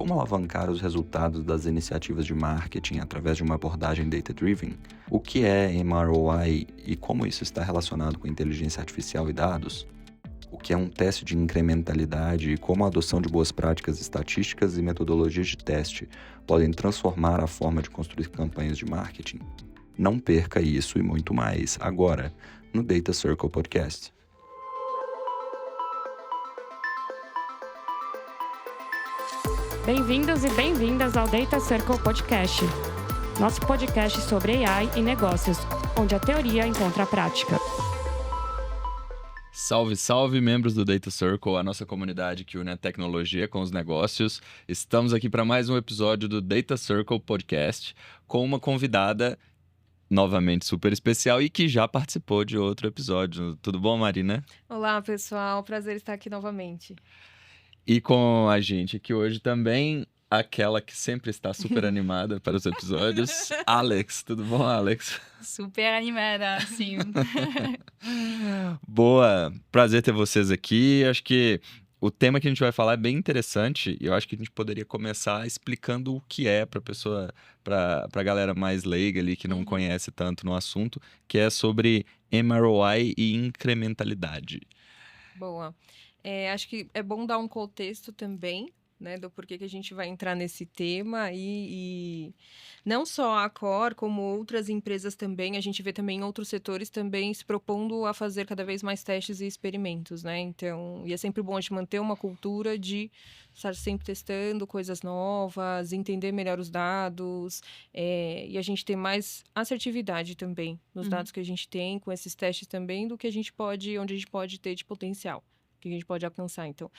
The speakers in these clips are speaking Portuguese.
como alavancar os resultados das iniciativas de marketing através de uma abordagem data-driven? O que é MROI e como isso está relacionado com inteligência artificial e dados? O que é um teste de incrementalidade e como a adoção de boas práticas estatísticas e metodologias de teste podem transformar a forma de construir campanhas de marketing? Não perca isso e muito mais agora no Data Circle Podcast. Bem-vindos e bem-vindas ao Data Circle Podcast, nosso podcast sobre AI e negócios, onde a teoria encontra a prática. Salve, salve, membros do Data Circle, a nossa comunidade que une a tecnologia com os negócios. Estamos aqui para mais um episódio do Data Circle Podcast com uma convidada novamente super especial e que já participou de outro episódio. Tudo bom, Marina? Olá, pessoal. Prazer estar aqui novamente. E com a gente aqui hoje também, aquela que sempre está super animada para os episódios, Alex. Tudo bom, Alex? Super animada, sim. Boa, prazer ter vocês aqui. Acho que o tema que a gente vai falar é bem interessante e eu acho que a gente poderia começar explicando o que é para a galera mais leiga ali que não conhece tanto no assunto, que é sobre MROI e incrementalidade. Boa. Acho que é bom dar um contexto também, né, do porquê que a gente vai entrar nesse tema e não só a Accor, como outras empresas também, a gente vê também em outros setores também se propondo a fazer cada vez mais testes e experimentos, né? Então, e é sempre bom a gente manter uma cultura de estar sempre testando coisas novas, entender melhor os dados, e a gente ter mais assertividade também nos dados que a gente tem com esses testes também do que onde a gente pode ter de potencial, que a gente pode alcançar. Então,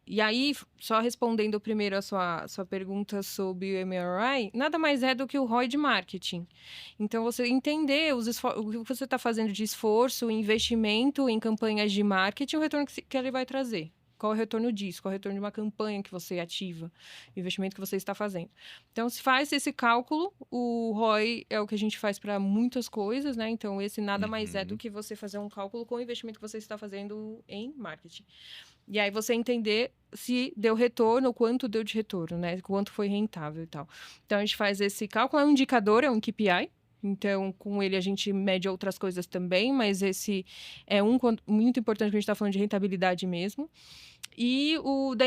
e aí, só respondendo primeiro a sua pergunta sobre o MROI, nada mais é do que o ROI de marketing. Então, você entender o que você está fazendo de esforço, investimento em campanhas de marketing, o retorno que ele vai trazer. Qual é o retorno disso? Qual é o retorno de uma campanha que você ativa? O investimento que você está fazendo. Então, se faz esse cálculo, o ROI é o que a gente faz para muitas coisas, né? Então, esse nada mais é do que você fazer um cálculo com o investimento que você está fazendo em marketing. E aí, você entender se deu retorno, ou quanto deu de retorno, né? Quanto foi rentável e tal. Então, a gente faz esse cálculo, é um indicador, é um KPI. Então, com ele a gente mede outras coisas também, mas esse é muito importante, porque a gente está falando de rentabilidade mesmo. E o da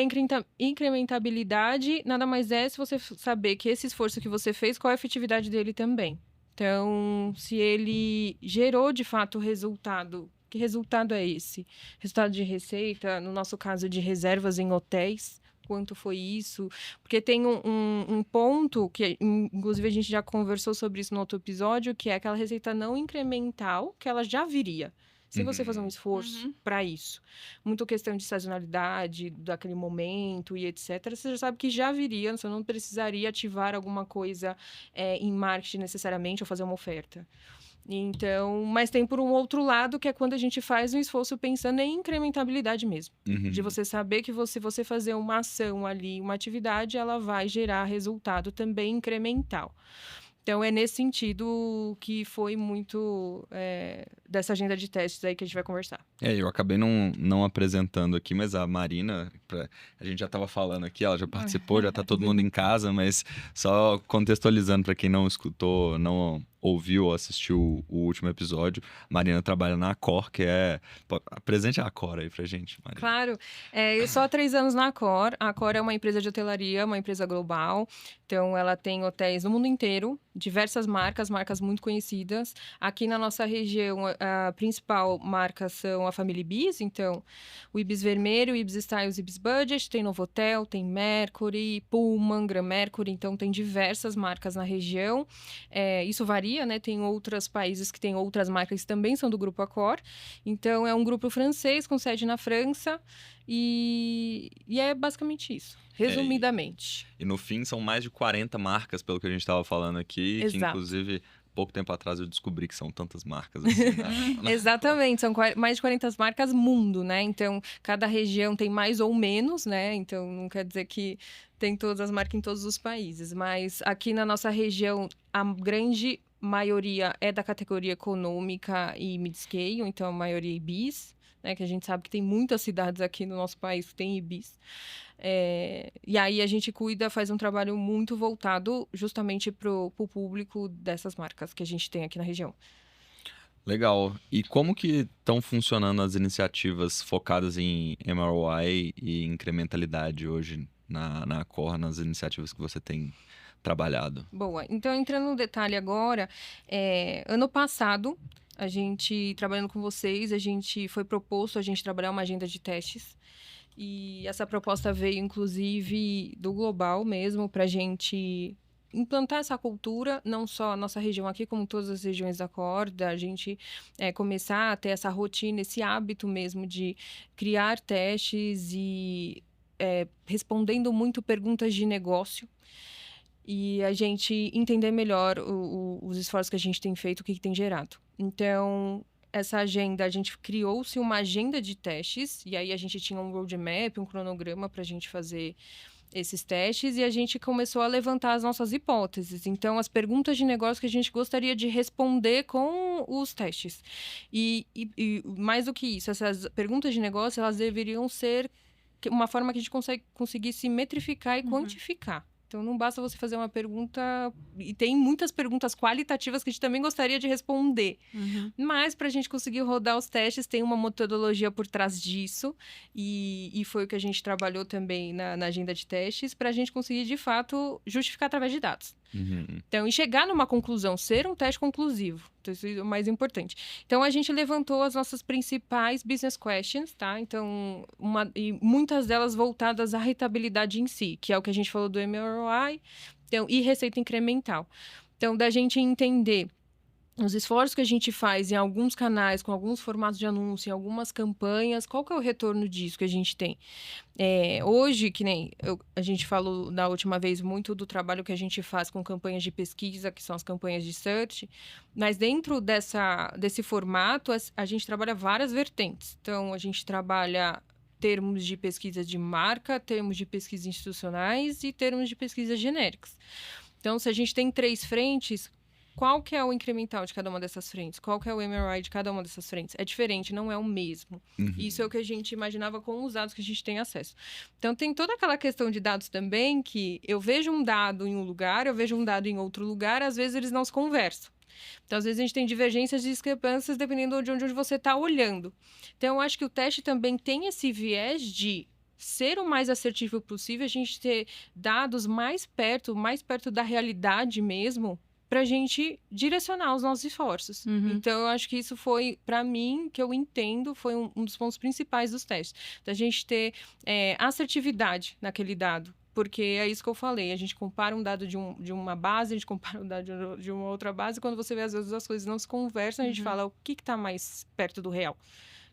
incrementabilidade nada mais é se você saber que esse esforço que você fez, qual é a efetividade dele também. Então, se ele gerou de fato resultado, que resultado é esse? Resultado de receita, no nosso caso de reservas em hotéis, quanto foi isso? Porque tem um ponto que, inclusive, a gente já conversou sobre isso no outro episódio, que é aquela receita não incremental, que ela já viria. Se você fazer um esforço para isso, muito questão de sazonalidade, daquele momento e etc., você já sabe que já viria, você não precisaria ativar alguma coisa em marketing necessariamente ou fazer uma oferta. Então, mas tem por um outro lado, que é quando a gente faz um esforço pensando em incrementabilidade mesmo. De você saber que se você fazer uma ação ali, uma atividade, ela vai gerar resultado também incremental. Então, é nesse sentido que foi muito dessa agenda de testes aí que a gente vai conversar. Eu acabei não apresentando aqui, mas a Marina, a gente já estava falando aqui, ela já participou, já está todo mundo em casa, mas só contextualizando para quem não escutou, não ouviu ou assistiu o último episódio, Marina trabalha na Accor, que é... Apresente a Accor aí pra gente, Marina. Claro. Eu sou há 3 anos na Accor. A Accor é uma empresa de hotelaria, uma empresa global. Então, ela tem hotéis no mundo inteiro, diversas marcas muito conhecidas. Aqui na nossa região, a principal marca são a família Ibis. Então, o Ibis Vermelho, o Ibis Styles, o Ibis Budget. Tem Novotel, tem Mercury, Pullman, Grand Mercury. Então, tem diversas marcas na região. Isso varia, né? Tem outros países que têm outras marcas que também são do Grupo Accor. Então, é um grupo francês com sede na França e é basicamente isso, resumidamente. E no fim são mais de 40 marcas, pelo que a gente estava falando aqui, Exato. que inclusive... Pouco tempo atrás eu descobri que são tantas marcas assim, né? Exatamente, são mais de 40 marcas mundo, né? Então, cada região tem mais ou menos, né? Então, não quer dizer que tem todas as marcas em todos os países. Mas aqui na nossa região, a grande maioria é da categoria econômica e mid-scale, então a maioria é Ibis. né, que a gente sabe que tem muitas cidades aqui no nosso país que tem IBIs. E aí a gente faz um trabalho muito voltado justamente para o público dessas marcas que a gente tem aqui na região. Legal. E como que estão funcionando as iniciativas focadas em MROI e incrementalidade hoje na Accor, nas iniciativas que você tem trabalhado? Boa. Então, entrando no detalhe agora, ano passado, a gente, trabalhando com vocês, foi proposto a gente trabalhar uma agenda de testes. E essa proposta veio, inclusive, do Global mesmo, para a gente implantar essa cultura, não só a nossa região aqui, como todas as regiões da corda, a gente começar a ter essa rotina, esse hábito mesmo de criar testes e respondendo muito perguntas de negócio. E a gente entender melhor os esforços que a gente tem feito, o que tem gerado. Então, essa agenda, a gente criou-se uma agenda de testes, e aí a gente tinha um roadmap, um cronograma para a gente fazer esses testes, e a gente começou a levantar as nossas hipóteses. Então, as perguntas de negócio que a gente gostaria de responder com os testes. E mais do que isso, essas perguntas de negócio, elas deveriam ser uma forma que a gente conseguisse metrificar e quantificar. Então, não basta você fazer uma pergunta... E tem muitas perguntas qualitativas que a gente também gostaria de responder. Mas, para a gente conseguir rodar os testes, tem uma metodologia por trás disso. E foi o que a gente trabalhou também na agenda de testes, para a gente conseguir, de fato, justificar através de dados. Então, e chegar numa conclusão, ser um teste conclusivo. Então, isso é o mais importante. Então, a gente levantou as nossas principais business questions, tá? Então, e muitas delas voltadas à rentabilidade em si, que é o que a gente falou do MROI, então, e receita incremental. Então, da gente entender os esforços que a gente faz em alguns canais, com alguns formatos de anúncio, em algumas campanhas, qual que é o retorno disso que a gente tem? Hoje, que nem a gente falou da última vez muito do trabalho que a gente faz com campanhas de pesquisa, que são as campanhas de search, mas dentro desse formato, a gente trabalha várias vertentes. Então, a gente trabalha termos de pesquisa de marca, termos de pesquisa institucionais e termos de pesquisa genéricos. Então, se a gente tem 3 frentes, qual que é o incremental de cada uma dessas frentes? Qual que é o MROI de cada uma dessas frentes? É diferente, não é o mesmo. Isso é o que a gente imaginava com os dados que a gente tem acesso. Então, tem toda aquela questão de dados também, que eu vejo um dado em um lugar, eu vejo um dado em outro lugar, às vezes eles não se conversam. Então, às vezes a gente tem divergências e discrepâncias dependendo de onde você está olhando. Então, eu acho que o teste também tem esse viés de ser o mais assertivo possível, a gente ter dados mais perto da realidade mesmo, para a gente direcionar os nossos esforços. Então, eu acho que isso foi, para mim, que eu entendo, foi um dos pontos principais dos testes. Da gente ter assertividade naquele dado. Porque é isso que eu falei, a gente compara um dado de uma base, a gente compara um dado de uma outra base, e quando você vê, às vezes, as coisas não se conversam, a gente fala o que está mais perto do real.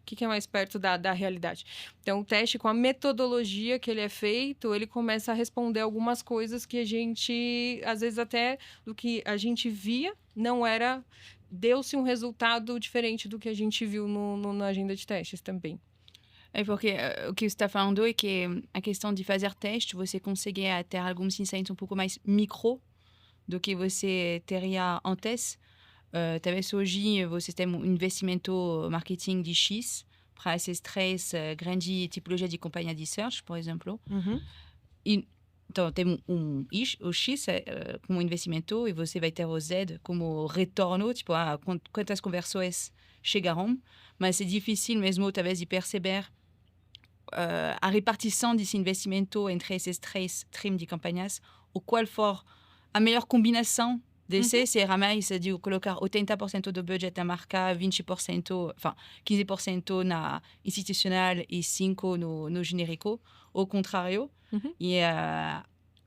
O que é mais perto da realidade? Então, o teste, com a metodologia que ele é feito, ele começa a responder algumas coisas que a gente, às vezes até do que a gente via, não era... Deu-se um resultado diferente do que a gente viu na agenda de testes também. É porque o que você está falando é que a questão de fazer teste, você consegue ter alguns insights um pouco mais micro do que você teria antes. Talvez hoje você tem um investimento marketing de X para esses 3 grandes tipologias de companhia de search, por exemplo. E, então, tem o X como investimento e você vai ter o Z como retorno, tipo, quantas conversões chegaram. Mas é difícil mesmo, talvez, de perceber a repartição desse investimento entre esses 3 streams de campanhas, ou qual for a melhor combinação desse, se era mais de colocar 80% do budget na marca, 20%, enfin, 15% na institucional e 5% no genérico, ao contrário. E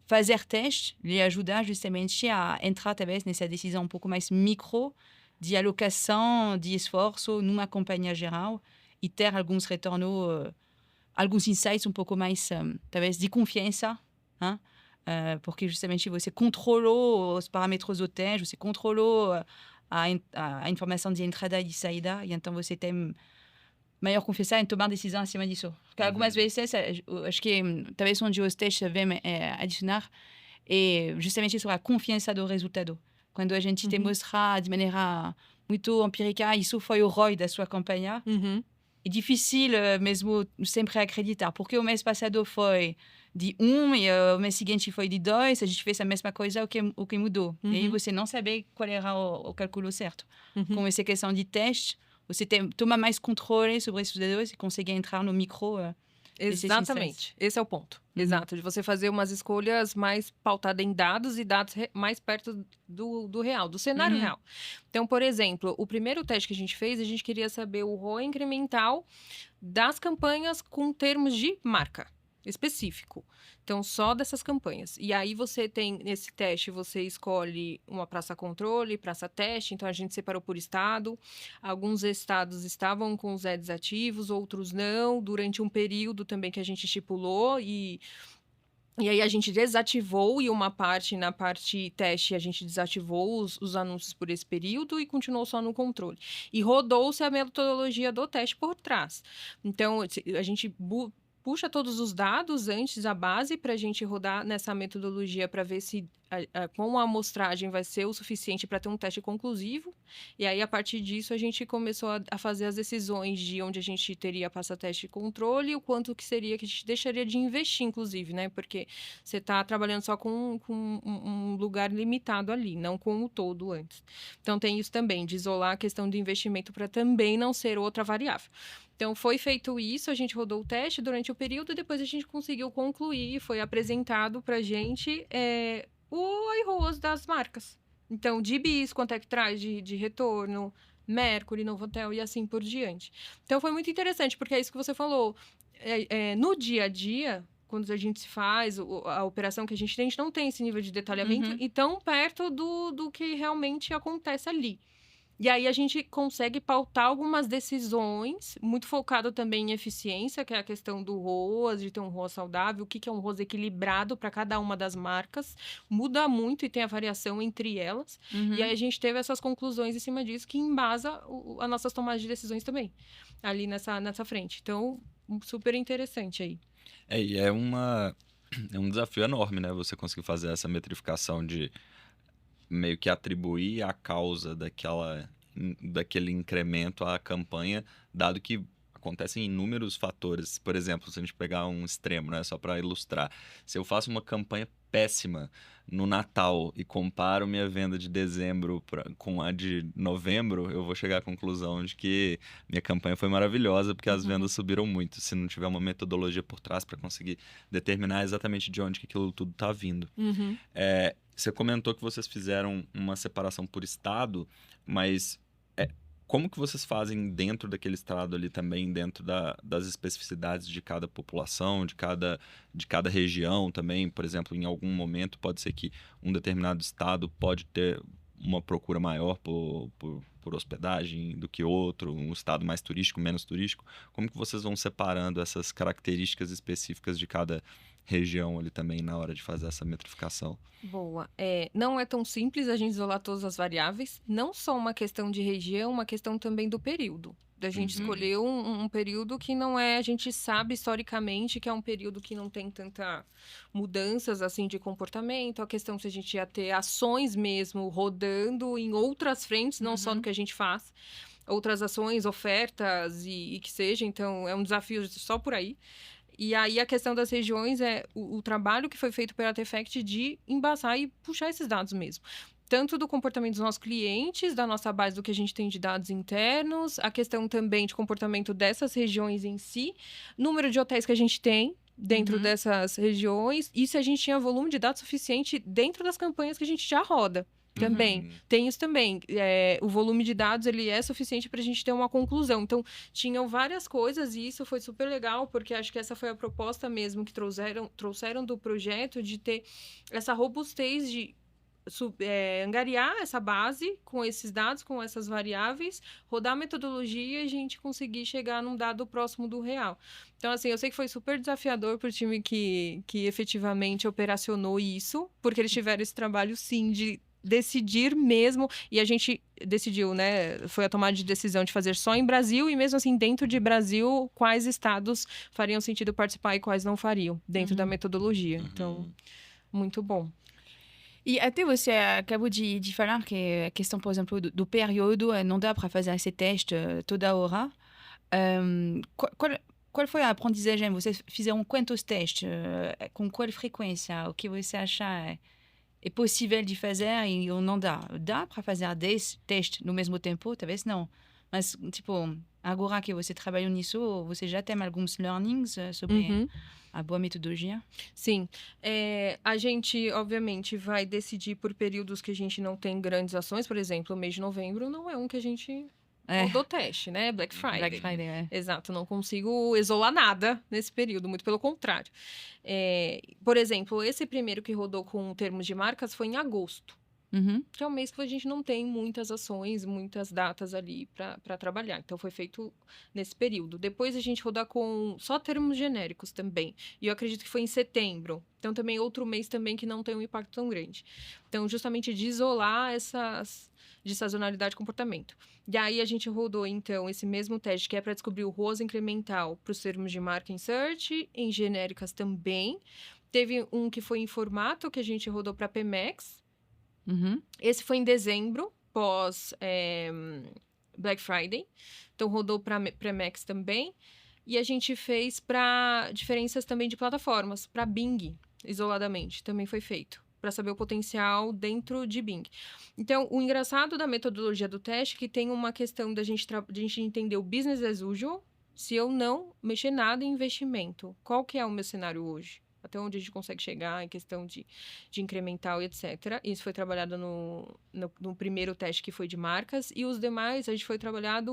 fazer teste lhe ajuda justamente a entrar, talvez, nessa decisão um pouco mais micro de alocação de esforço numa companhia geral e ter alguns retornos, alguns insights um pouco mais, talvez, de confiança, hein? Porque justamente você controlou os parâmetros do teste, você controlou a informação de entrada e de saída, e então você tem maior confiança em tomar decisão acima disso. Porque algumas vezes, acho que talvez onde os testes vêm adicionar é justamente sobre a confiança do resultado. Quando a gente te mostra de maneira muito empírica, isso foi o ROI da sua campanha, é difícil mesmo sempre acreditar, porque o mês passado foi de 1 e o mês seguinte foi de 2, a gente fez a mesma coisa, o que mudou. E aí você não sabe qual era o cálculo certo. Com essa questão de teste, você toma mais controle sobre esses dados e consegue entrar no micro. Exatamente, esse é o ponto. Exato, de você fazer umas escolhas mais pautadas em dados e dados mais perto do real, do cenário real. Então, por exemplo, o primeiro teste que a gente fez, a gente queria saber o ROI incremental das campanhas com termos de marca específico. Então, só dessas campanhas. E aí você tem, nesse teste, você escolhe uma praça controle, praça teste. Então, a gente separou por estado. Alguns estados estavam com os ads ativos, outros não. Durante um período também que a gente estipulou. E aí a gente desativou e uma parte, na parte teste, a gente desativou os anúncios por esse período e continuou só no controle. E rodou-se a metodologia do teste por trás. Então, a gente puxa todos os dados antes, a base, para a gente rodar nessa metodologia para ver se com a amostragem vai ser o suficiente para ter um teste conclusivo. E aí, a partir disso, a gente começou a fazer as decisões de onde a gente teria passa-teste e controle e o quanto que seria que a gente deixaria de investir, inclusive, né? Porque você está trabalhando só com um lugar limitado ali, não com o todo antes. Então, tem isso também, de isolar a questão do investimento para também não ser outra variável. Então, foi feito isso, a gente rodou o teste durante o período, depois a gente conseguiu concluir, foi apresentado para a gente o ROAS das marcas. Então, de bis, quanto é que traz de retorno, Mercury, Novotel e assim por diante. Então, foi muito interessante, porque é isso que você falou. No dia a dia, quando a gente se faz, a operação que a gente não tem esse nível de detalhamento e tão perto do que realmente acontece ali. E aí a gente consegue pautar algumas decisões, muito focado também em eficiência, que é a questão do ROAS, de ter um ROAS saudável, o que é um ROAS equilibrado para cada uma das marcas. Muda muito e tem a variação entre elas. E aí a gente teve essas conclusões em cima disso, que embasa as nossas tomadas de decisões também, ali nessa frente. Então, super interessante aí. E é um desafio enorme, né? Você conseguir fazer essa metrificação de meio que atribuir a causa daquele incremento à campanha, dado que acontecem inúmeros fatores. Por exemplo, se a gente pegar um extremo, né, só para ilustrar, se eu faço uma campanha péssima no Natal e comparo minha venda de dezembro com a de novembro, eu vou chegar à conclusão de que minha campanha foi maravilhosa porque as vendas subiram muito, se não tiver uma metodologia por trás para conseguir determinar exatamente de onde que aquilo tudo está vindo. Você comentou que vocês fizeram uma separação por estado, mas como que vocês fazem dentro daquele estado ali também, dentro das especificidades de cada população, de cada região também? Por exemplo, em algum momento pode ser que um determinado estado pode ter uma procura maior por hospedagem do que outro, um estado mais turístico, menos turístico. Como que vocês vão separando essas características específicas de cada região ali também na hora de fazer essa metrificação? Boa. Não é tão simples a gente isolar todas as variáveis. Não só uma questão de região, uma questão também do período. Da gente escolher um período que não a gente sabe historicamente que é um período que não tem tanta mudanças assim de comportamento. A questão se a gente ia ter ações mesmo rodando em outras frentes, não só do que a gente faz. Outras ações, ofertas e que seja. Então, é um desafio só por aí. E aí, a questão das regiões é o trabalho que foi feito pela Artefact de embasar e puxar esses dados mesmo. Tanto do comportamento dos nossos clientes, da nossa base do que a gente tem de dados internos, a questão também de comportamento dessas regiões em si, número de hotéis que a gente tem dentro dessas regiões, e se a gente tinha volume de dados suficiente dentro das campanhas que a gente já roda. Também, tem isso também. O volume de dados, ele é suficiente para a gente ter uma conclusão. Então, tinham várias coisas e isso foi super legal, porque acho que essa foi a proposta mesmo que trouxeram do projeto, de ter essa robustez de angariar essa base com esses dados, com essas variáveis, rodar a metodologia e a gente conseguir chegar num dado próximo do real. Então, assim, eu sei que foi super desafiador para o time que efetivamente operacionou isso, porque eles tiveram esse trabalho, sim, de decidir mesmo, e a gente decidiu, né, foi a tomada de decisão de fazer só em Brasil, e mesmo assim, dentro de Brasil, quais estados fariam sentido participar e quais não fariam, dentro da metodologia. Então, muito bom. E até você acabou de falar que a questão, por exemplo, do período, não dá para fazer esse teste toda hora. Qual foi a aprendizagem? Vocês fizeram quantos testes? Com qual frequência? O que você acha é possível de fazer e ou não dá? Dá para fazer 10 testes no mesmo tempo? Talvez não. Mas, tipo, agora que você trabalha nisso, você já tem alguns learnings sobre a boa metodologia? Sim. A gente, obviamente, vai decidir por períodos que a gente não tem grandes ações. Por exemplo, o mês de novembro não é um que a gente rodou teste, né? Black Friday. Black Friday, Exato, não consigo isolar nada nesse período, muito pelo contrário. Por exemplo, esse primeiro que rodou com termos de marcas foi em agosto, que é um mês que a gente não tem muitas ações, muitas datas ali para trabalhar. Então, foi feito nesse período. Depois, a gente rodar com só termos genéricos também. E eu acredito que foi em setembro. Então, também outro mês também que não tem um impacto tão grande. Então, justamente de isolar essas de sazonalidade e comportamento. E aí, a gente rodou, então, esse mesmo teste, que é para descobrir o ROAS incremental para os termos de marca em search, em genéricas também. Teve um que foi em formato, que a gente rodou para PMax. Esse foi em dezembro, pós Black Friday. Então, rodou para Max também. E a gente fez para diferenças também de plataformas, para Bing, isoladamente, também foi feito, para saber o potencial dentro de Bing. Então, o engraçado da metodologia do teste é que tem uma questão da gente entender o business as usual, se eu não mexer nada em investimento. Qual que é o meu cenário hoje? Até onde a gente consegue chegar em questão de incremental e etc. Isso foi trabalhado no primeiro teste, que foi de marcas, e os demais a gente foi trabalhado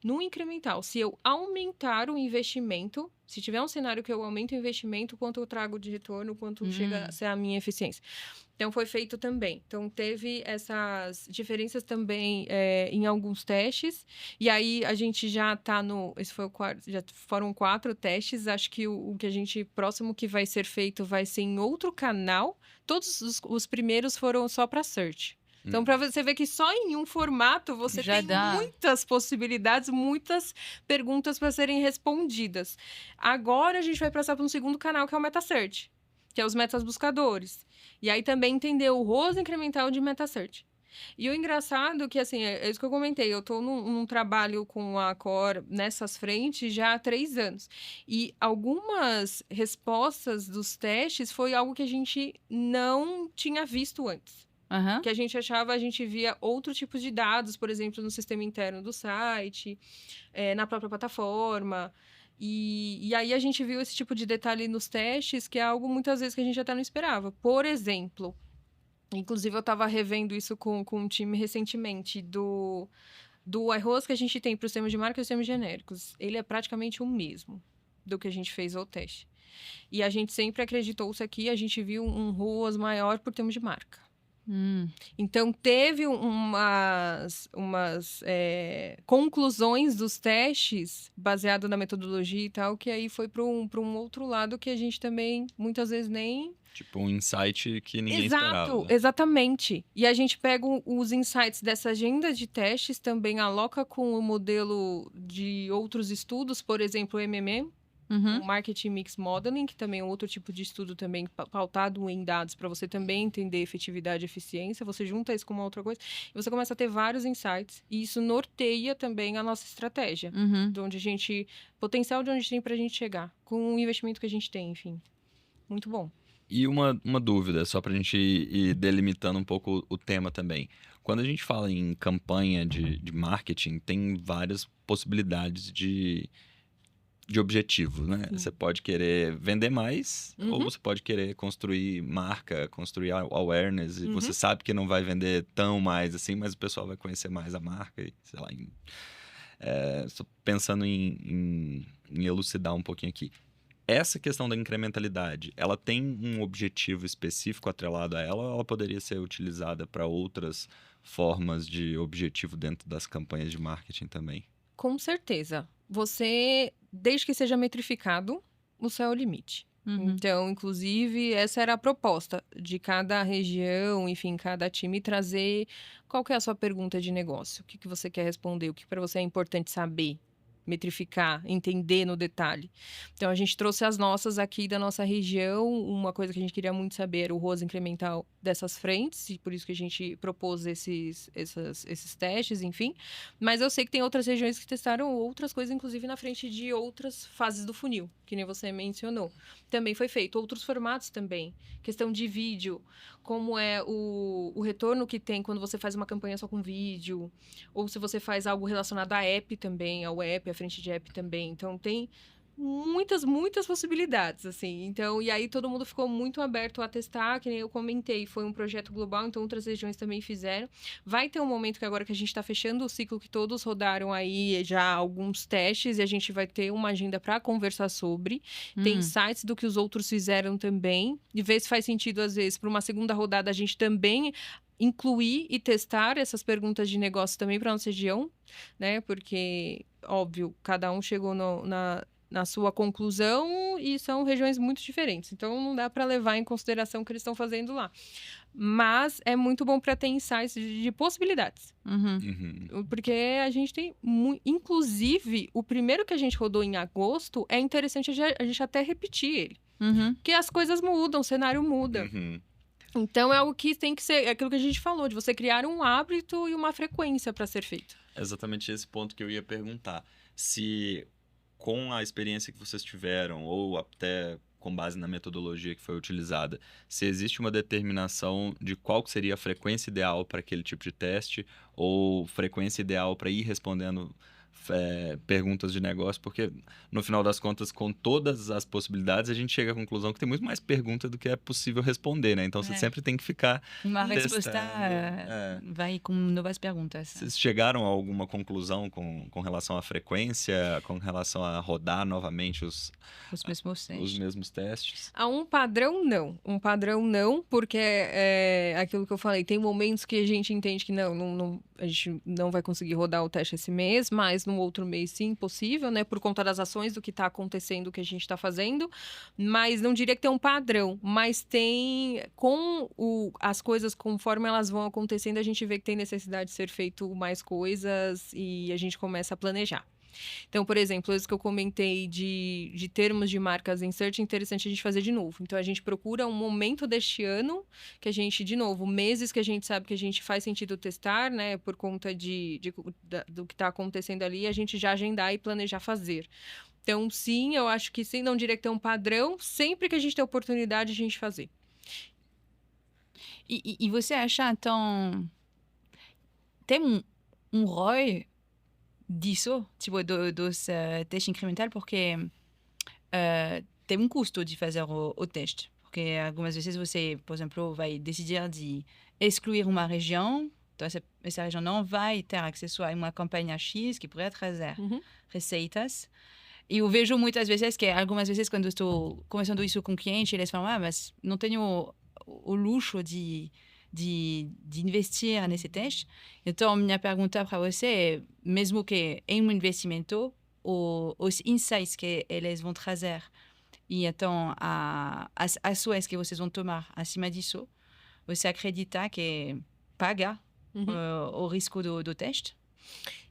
no incremental. Se eu aumentar o investimento, se tiver um cenário que eu aumento o investimento, quanto eu trago de retorno, quanto chega a ser a minha eficiência. Então, foi feito também. Então, teve essas diferenças também em alguns testes. E aí, a gente já está esse foi o quarto, já foram 4 testes. Acho que o que a gente, próximo que vai ser feito, vai ser em outro canal. Todos os primeiros foram só para search. Então, para você ver que só em um formato você Já tem dá. muitas possibilidades, muitas perguntas para serem respondidas. Agora, a gente vai passar para um segundo canal, que é o MetaSearch, que é os metas buscadores. E aí também entender o ROAS incremental de MetaSearch. E o engraçado é que, assim, é isso que eu comentei, eu estou num trabalho com a Core nessas frentes já há 3 anos. E algumas respostas dos testes foi algo que a gente não tinha visto antes. Que a gente via outro tipo de dados, por exemplo, no sistema interno do site, na própria plataforma. E aí a gente viu esse tipo de detalhe nos testes, que é algo muitas vezes que a gente até não esperava. Por exemplo, inclusive eu estava revendo isso com um time recentemente, do iROAS que a gente tem para os termos de marca e os termos genéricos. Ele é praticamente o mesmo do que a gente fez ao teste. E a gente sempre acreditou isso aqui, a gente viu um ROAS maior por termos de marca. Então, teve umas conclusões dos testes, baseado na metodologia e tal, que aí foi para um outro lado que a gente também, muitas vezes, nem... Tipo, um insight que ninguém esperava. Exatamente. E a gente pega os insights dessa agenda de testes, também aloca com o modelo de outros estudos, por exemplo, o MMM, o Marketing Mix Modeling, que também é outro tipo de estudo também pautado em dados, para você também entender efetividade e eficiência. Você junta isso com uma outra coisa e você começa a ter vários insights. E isso norteia também a nossa estratégia, de onde potencial de onde tem para a gente chegar, com o investimento que a gente tem, enfim. Muito bom. E uma dúvida, só para a gente ir delimitando um pouco o tema também. Quando a gente fala em campanha de marketing, tem várias possibilidades de objetivo, né? Sim. Você pode querer vender mais, ou você pode querer construir marca, construir awareness, e você sabe que não vai vender tão mais assim, mas o pessoal vai conhecer mais a marca, e, sei lá, só pensando em elucidar um pouquinho aqui. Essa questão da incrementalidade, ela tem um objetivo específico atrelado a ela, ou ela poderia ser utilizada para outras formas de objetivo dentro das campanhas de marketing também? Com certeza. Você, desde que seja metrificado, o céu é o limite. Então, inclusive, essa era a proposta de cada região, enfim, cada time trazer qual que é a sua pergunta de negócio, o que você quer responder, o que para você é importante saber, metrificar, entender no detalhe. Então, a gente trouxe as nossas aqui da nossa região. Uma coisa que a gente queria muito saber era o ROAS incremental dessas frentes, e por isso que a gente propôs esses testes, enfim. Mas eu sei que tem outras regiões que testaram outras coisas, inclusive na frente de outras fases do funil, que nem você mencionou. Também foi feito. Outros formatos também. Questão de vídeo, como é o retorno que tem quando você faz uma campanha só com vídeo, ou se você faz algo relacionado a app também, ao app, à frente de app também. Então, tem muitas possibilidades, assim. Então, e aí todo mundo ficou muito aberto a testar, que nem eu comentei, foi um projeto global, então outras regiões também fizeram. Vai ter um momento que agora que a gente está fechando o ciclo, que todos rodaram aí já alguns testes, e a gente vai ter uma agenda para conversar sobre. Tem insights do que os outros fizeram também, e ver se faz sentido, às vezes, para uma segunda rodada, a gente também incluir e testar essas perguntas de negócio também para nossa região, né? Porque, óbvio, cada um chegou na sua conclusão e são regiões muito diferentes. Então, não dá para levar em consideração o que eles estão fazendo lá. Mas é muito bom para ter insights de possibilidades. Porque a gente tem... Inclusive, o primeiro que a gente rodou em agosto, é interessante a gente até repetir ele. Porque as coisas mudam, o cenário muda. Então, é algo que tem que ser... É aquilo que a gente falou, de você criar um hábito e uma frequência para ser feito. Exatamente esse ponto que eu ia perguntar. Se... com a experiência que vocês tiveram, ou até com base na metodologia que foi utilizada, se existe uma determinação de qual que seria a frequência ideal para aquele tipo de teste, ou frequência ideal para ir respondendo perguntas de negócio, porque no final das contas, com todas as possibilidades, a gente chega à conclusão que tem muito mais perguntas do que é possível responder, né? Então, você sempre tem que ficar uma testando. resposta vai com novas perguntas. Vocês chegaram a alguma conclusão com relação à frequência, com relação a rodar novamente os mesmos testes? A um padrão, não. Um padrão, não, porque é aquilo que eu falei. Tem momentos que a gente entende que a gente não vai conseguir rodar o teste esse mês, mas no outro mês sim, possível, né? Por conta das ações, do que está acontecendo, do que a gente está fazendo. Mas não diria que tem um padrão, mas tem... as coisas, conforme elas vão acontecendo, a gente vê que tem necessidade de ser feito mais coisas e a gente começa a planejar. Então, por exemplo, isso que eu comentei de termos de marcas em search, é interessante a gente fazer de novo. Então, a gente procura um momento deste ano que a gente, de novo, meses que a gente sabe que a gente faz sentido testar, né? Por conta do que está acontecendo ali, a gente já agendar e planejar fazer. Então, sim, eu acho que sim, não diria que tem um padrão, sempre que a gente tem oportunidade, a gente fazer. E você acha, então, tem um ROI disso, tipo, dos testes incrementais, porque tem um custo de fazer o teste. Porque algumas vezes você, por exemplo, vai decidir de excluir uma região, então essa região não vai ter acesso a uma campanha X que poderia trazer receitas. E eu vejo muitas vezes que, algumas vezes, quando estou conversando isso com o cliente, eles falam, mas não tenho o luxo de investir nesse teste. Então, minha pergunta para você é, mesmo que em um investimento, os insights que eles vão trazer e então as ações que vocês vão tomar acima disso, você acredita que paga o risco do teste?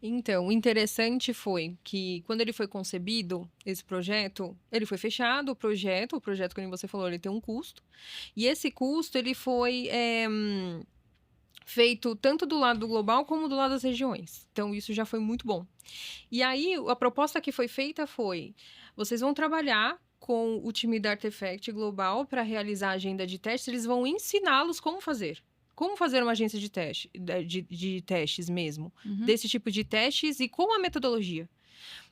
Então, o interessante foi que, quando ele foi concebido, esse projeto, ele foi fechado, o projeto, como você falou, ele tem um custo. E esse custo, ele foi feito tanto do lado do global como do lado das regiões. Então, isso já foi muito bom. E aí, a proposta que foi feita foi, vocês vão trabalhar com o time da Artefact Global para realizar a agenda de testes, eles vão ensiná-los como fazer. Como fazer uma agência de testes mesmo, desse tipo de testes e com a metodologia.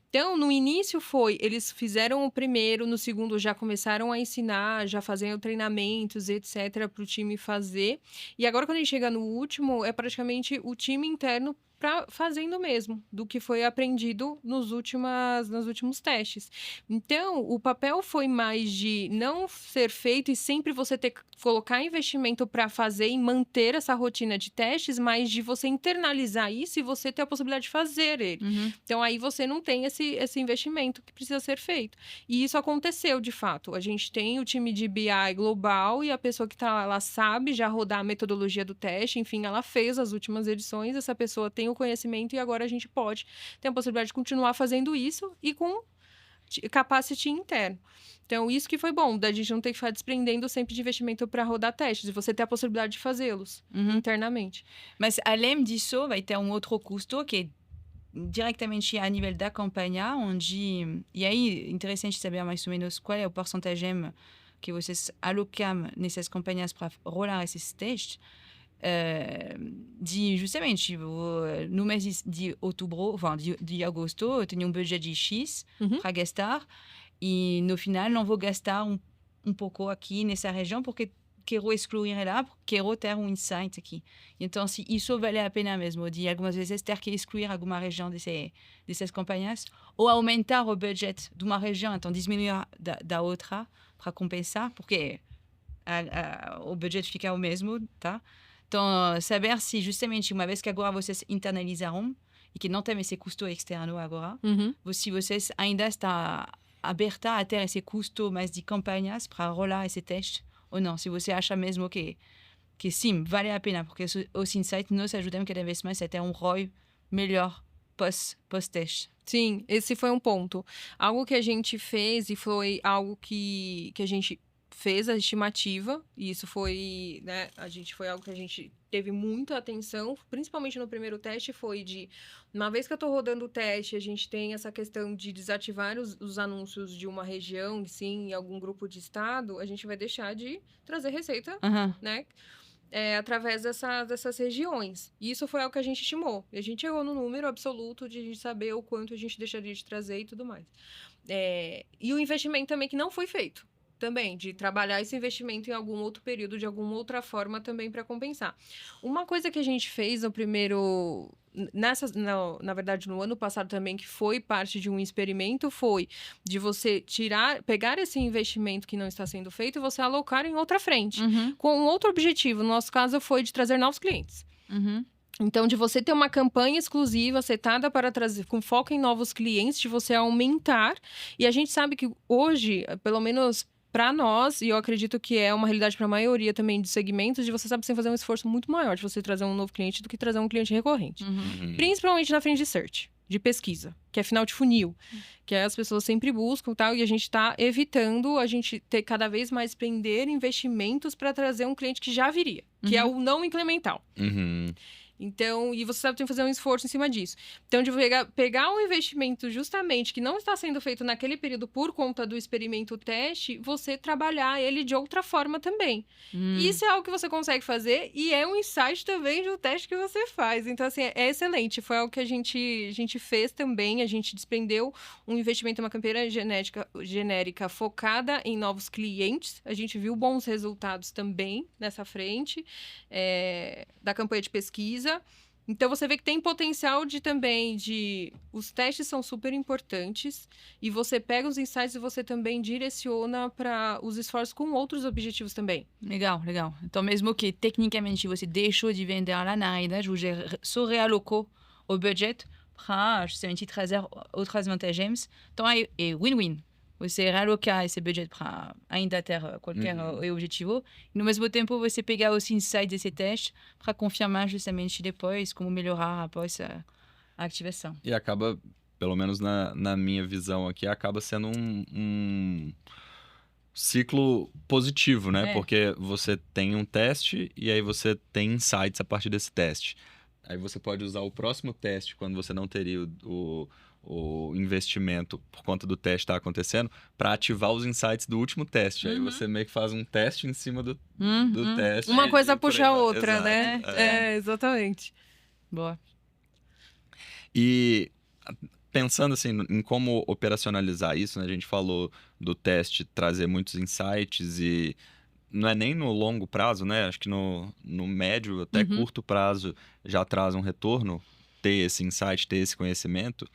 Então, no início eles fizeram o primeiro, no segundo já começaram a ensinar, já fazendo treinamentos, etc., para o time fazer. E agora, quando a gente chega no último, é praticamente o time interno fazendo mesmo, do que foi aprendido nos últimos testes. Então, o papel foi mais de não ser feito e sempre você ter que colocar investimento para fazer e manter essa rotina de testes, mas de você internalizar isso e você ter a possibilidade de fazer ele. Então, aí você não tem esse investimento que precisa ser feito. E isso aconteceu, de fato. A gente tem o time de BI global e a pessoa que está lá, ela sabe já rodar a metodologia do teste, enfim, ela fez as últimas edições, essa pessoa tem tem o conhecimento e agora a gente pode ter a possibilidade de continuar fazendo isso e com capacity interno. Então, isso que foi bom, da gente não ter que ficar desprendendo sempre de investimento para rodar testes, e você ter a possibilidade de fazê-los internamente. Mas além disso, vai ter outro custo que é diretamente a nível da campanha, onde... E aí, interessante saber mais ou menos qual é o porcentagem que vocês alocam nessas campanhas para rolar esses testes. Justamente, no mês de outubro, de agosto, eu tenho um budget de X para gastar e no final não vou gastar um pouco aqui nessa região porque quero excluir lá, porque quero ter um insight aqui. Então, se isso vale a pena mesmo, de algumas vezes ter que excluir alguma região dessas campanhas ou aumentar o budget de uma região, então diminuir da outra para compensar, porque o budget fica o mesmo, tá? Então, saber se justamente uma vez que agora vocês internalizaram e que não tem esse custo externo agora, se vocês ainda estão aberta a ter esse custo mais de campanhas para rolar esse teste ou não. Se você acha mesmo que sim, vale a pena, porque os insights nos ajudam cada vez mais a ter um ROI melhor pós-teste. Sim, esse foi um ponto. Algo que a gente fez e foi algo que a gente fez a estimativa, e isso foi, né, foi algo que a gente teve muita atenção, principalmente no primeiro teste, foi de, uma vez que eu estou rodando o teste, a gente tem essa questão de desativar os anúncios de uma região, sim, em algum grupo de estado, a gente vai deixar de trazer receita, né, através dessas regiões. E isso foi algo que a gente estimou. E a gente chegou no número absoluto de a gente saber o quanto a gente deixaria de trazer e tudo mais. E o investimento também que não foi feito. Também, de trabalhar esse investimento em algum outro período, de alguma outra forma também para compensar. Uma coisa que a gente fez no primeiro... na verdade, no ano passado também, que foi parte de um experimento, foi de você pegar esse investimento que não está sendo feito e você alocar em outra frente, com um outro objetivo. No nosso caso, foi de trazer novos clientes. Então, de você ter uma campanha exclusiva, setada para trazer, com foco em novos clientes, de você aumentar. E a gente sabe que hoje, pelo menos para nós, e eu acredito que é uma realidade para a maioria também de segmentos, de você sabe que você fazer um esforço muito maior de você trazer um novo cliente do que trazer um cliente recorrente. Principalmente na frente de search, de pesquisa, que é final de funil, que as pessoas sempre buscam, tal, e a gente está evitando a gente ter cada vez mais prender investimentos para trazer um cliente que já viria, que é o não incremental. Então, e você sabe que tem que fazer um esforço em cima disso. Então, de pegar um investimento justamente que não está sendo feito naquele período por conta do experimento teste, você trabalhar ele de outra forma também. Isso é algo que você consegue fazer e é um insight também do teste que você faz. Então, assim, é excelente. Foi algo que a gente fez também. A gente desprendeu um investimento em uma campanha genérica focada em novos clientes. A gente viu bons resultados também nessa frente da campanha de pesquisa. Então, você vê que tem potencial os testes são super importantes e você pega os insights e você também direciona para os esforços com outros objetivos também. Legal. Então, mesmo que tecnicamente você deixou de vender lá, na realidade, você só realocou o budget para justamente trazer outras vantagens. Então, é win-win. Você realocar esse budget para ainda ter qualquer objetivo. E, no mesmo tempo, você pegar os insights desse teste para confirmar justamente depois como melhorar após a ativação. E acaba, pelo menos na minha visão aqui, acaba sendo um ciclo positivo, né? Porque você tem um teste e aí você tem insights a partir desse teste. Aí você pode usar o próximo teste quando você não teria o investimento por conta do teste estar acontecendo para ativar os insights do último teste. Aí você meio que faz um teste em cima do teste. Uma coisa puxa a outra, exato, né? Exatamente. Boa. E pensando assim em como operacionalizar isso, né? A gente falou do teste trazer muitos insights e não é nem no longo prazo, né? Acho que no médio até curto prazo já traz um retorno, ter esse insight, ter esse conhecimento.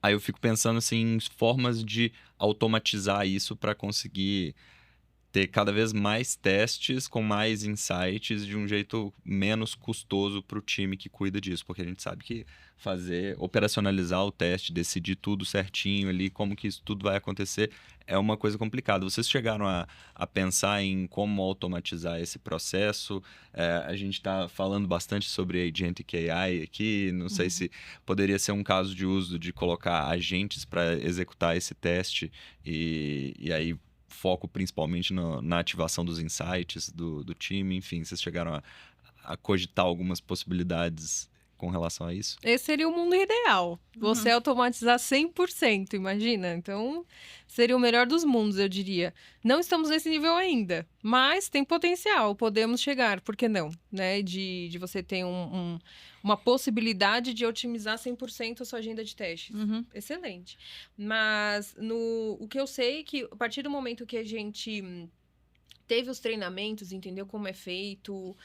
Aí eu fico pensando assim, em formas de automatizar isso para conseguir ter cada vez mais testes com mais insights de um jeito menos custoso para o time que cuida disso, porque a gente sabe que operacionalizar o teste, decidir tudo certinho ali, como que isso tudo vai acontecer, é uma coisa complicada. Vocês chegaram a pensar em como automatizar esse processo? A gente está falando bastante sobre Agentic AI aqui, não sei se poderia ser um caso de uso de colocar agentes para executar esse teste e aí foco principalmente na ativação dos insights do time, enfim, vocês chegaram a cogitar algumas possibilidades com relação a isso? Esse seria o mundo ideal. Você automatizar 100%, imagina? Então, seria o melhor dos mundos, eu diria. Não estamos nesse nível ainda, mas tem potencial, podemos chegar, por que não? Né? De você ter uma possibilidade de otimizar 100% a sua agenda de testes. Excelente. Mas o que eu sei é que a partir do momento que a gente teve os treinamentos, entendeu como é feito,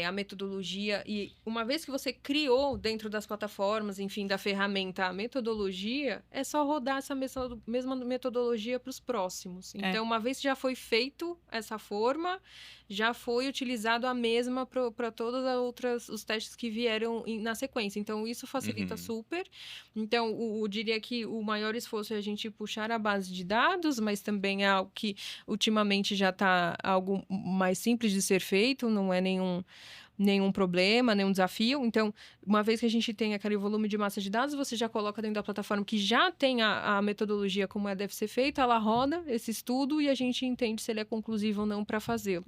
a metodologia, e uma vez que você criou dentro das plataformas, enfim, da ferramenta, a metodologia, é só rodar essa mesma metodologia para os próximos. Então, uma vez que já foi feito essa forma, já foi utilizado a mesma para todas as outras, os testes que vieram na sequência. Então, isso facilita super. Então, eu diria que o maior esforço é a gente puxar a base de dados, mas também é algo que ultimamente já está algo mais simples de ser feito, não é nenhum problema, nenhum desafio. Então, uma vez que a gente tem aquele volume de massa de dados, você já coloca dentro da plataforma que já tem a metodologia como deve ser feita, ela roda esse estudo e a gente entende se ele é conclusivo ou não para fazê-lo.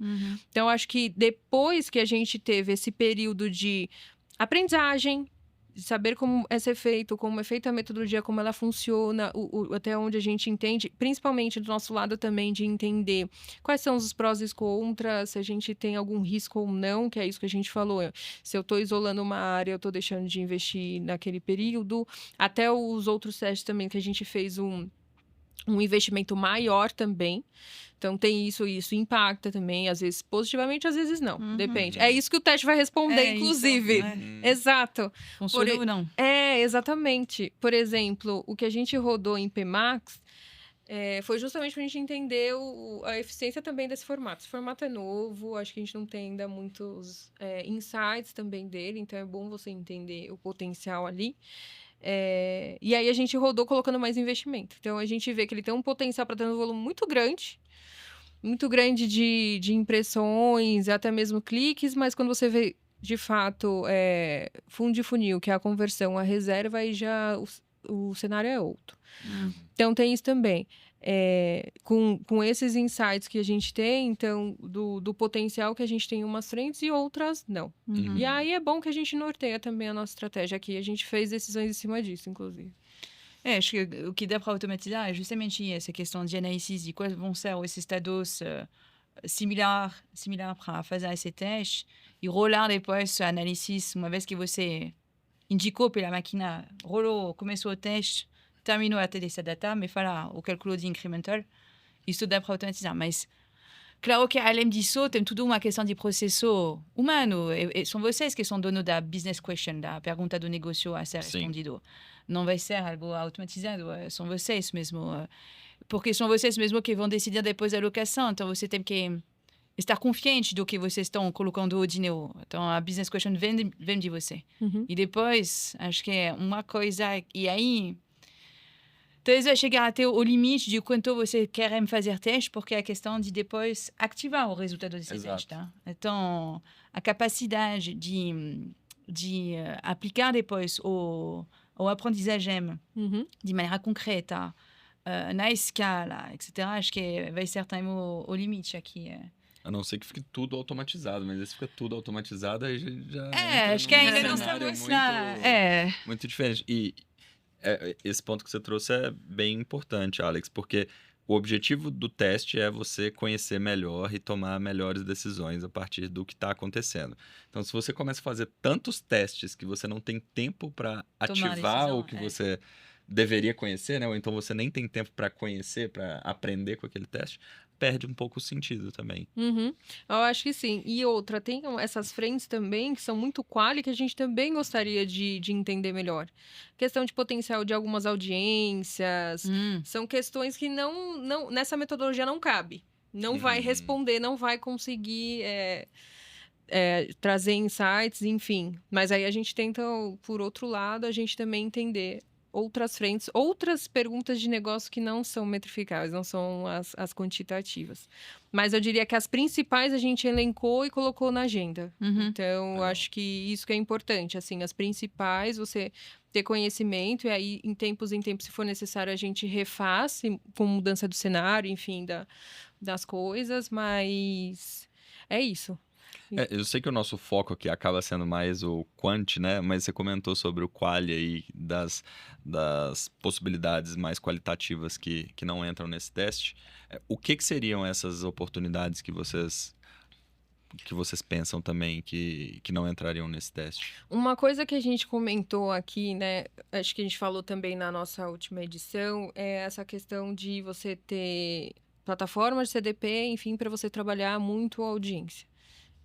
Então, acho que depois que a gente teve esse período de aprendizagem, de saber como é ser feito, como é feita a metodologia, como ela funciona, até onde a gente entende, principalmente do nosso lado também, de entender quais são os prós e contras, se a gente tem algum risco ou não, que é isso que a gente falou. Se eu estou isolando uma área, eu estou deixando de investir naquele período. Até os outros testes também, que a gente fez um investimento maior também. Então, tem isso impacta também, às vezes positivamente, às vezes não. Depende. É isso que o teste vai responder, inclusive. Isso, Exato. Funciona ou não? Exatamente. Por exemplo, o que a gente rodou em PMax foi justamente para a gente entender a eficiência também desse formato. Esse formato é novo, acho que a gente não tem ainda muitos insights também dele, então é bom você entender o potencial ali. E aí a gente rodou colocando mais investimento. Então, a gente vê que ele tem um potencial para ter um volume muito grande de impressões, até mesmo cliques, mas quando você vê, de fato, fundo de funil, que é a conversão, a reserva, aí já o cenário é outro. Então, tem isso também. Com esses insights que a gente tem, então, do potencial que a gente tem em umas frentes e outras não. E aí é bom que a gente norteia também a nossa estratégia aqui. A gente fez decisões em cima disso, inclusive. Acho que o que dá para automatizar é justamente essa questão de análise de quais vão ser esses dados similares para fazer esse teste e rolar depois a análise, uma vez que você indicou pela máquina, rolou, começou o teste, terminou até dessa data, me fala o cálculo de incremental, isso dá para automatizar. Mas, claro que além disso, tem tudo uma questão de processo humano. E são vocês que são donos da business question, da pergunta do negócio a ser respondido. Não vai ser algo automatizado, são vocês mesmo. Porque são vocês mesmo que vão decidir depois da alocação. Então, você tem que estar confiante do que vocês estão colocando o dinheiro. Então, a business question vem de você. E depois, acho que é uma coisa... E aí... Talvez vai chegar até o limite de quanto você quer fazer teste, porque é a questão de depois ativar o resultado desse teste. Tá? Então, a capacidade de aplicar depois o aprendizagem de maneira concreta, na escala, etc., acho que vai ser também o limite aqui. A não ser que fique tudo automatizado, mas se fica tudo automatizado, aí já acho que ainda não estamos lá. Muito diferente. E esse ponto que você trouxe é bem importante, Alex, porque o objetivo do teste é você conhecer melhor e tomar melhores decisões a partir do que está acontecendo. Então, se você começa a fazer tantos testes que você não tem tempo para ativar o que você deveria conhecer, né? Ou então você nem tem tempo para conhecer, para aprender com aquele teste, perde um pouco o sentido também. Eu acho que sim. E outra, tem essas frentes também que são muito quali que a gente também gostaria de entender melhor. Questão de potencial de algumas audiências, são questões que não nessa metodologia não cabe. não vai responder, não vai conseguir trazer insights, enfim. Mas aí a gente tenta, por outro lado, a gente também entender outras frentes, outras perguntas de negócio que não são metrificáveis, não são as quantitativas. Mas eu diria que as principais a gente elencou e colocou na agenda. Então, eu acho que isso que é importante, assim, as principais, você ter conhecimento, e aí, em tempos, se for necessário, a gente refaz, com mudança do cenário, enfim, das coisas, mas é isso. Eu sei que o nosso foco aqui acaba sendo mais o quant, né? Mas você comentou sobre o quali aí, das possibilidades mais qualitativas que não entram nesse teste. O que seriam essas oportunidades que vocês pensam também que não entrariam nesse teste? Uma coisa que a gente comentou aqui, né? Acho que a gente falou também na nossa última edição, é essa questão de você ter plataforma de CDP, enfim, para você trabalhar muito a audiência.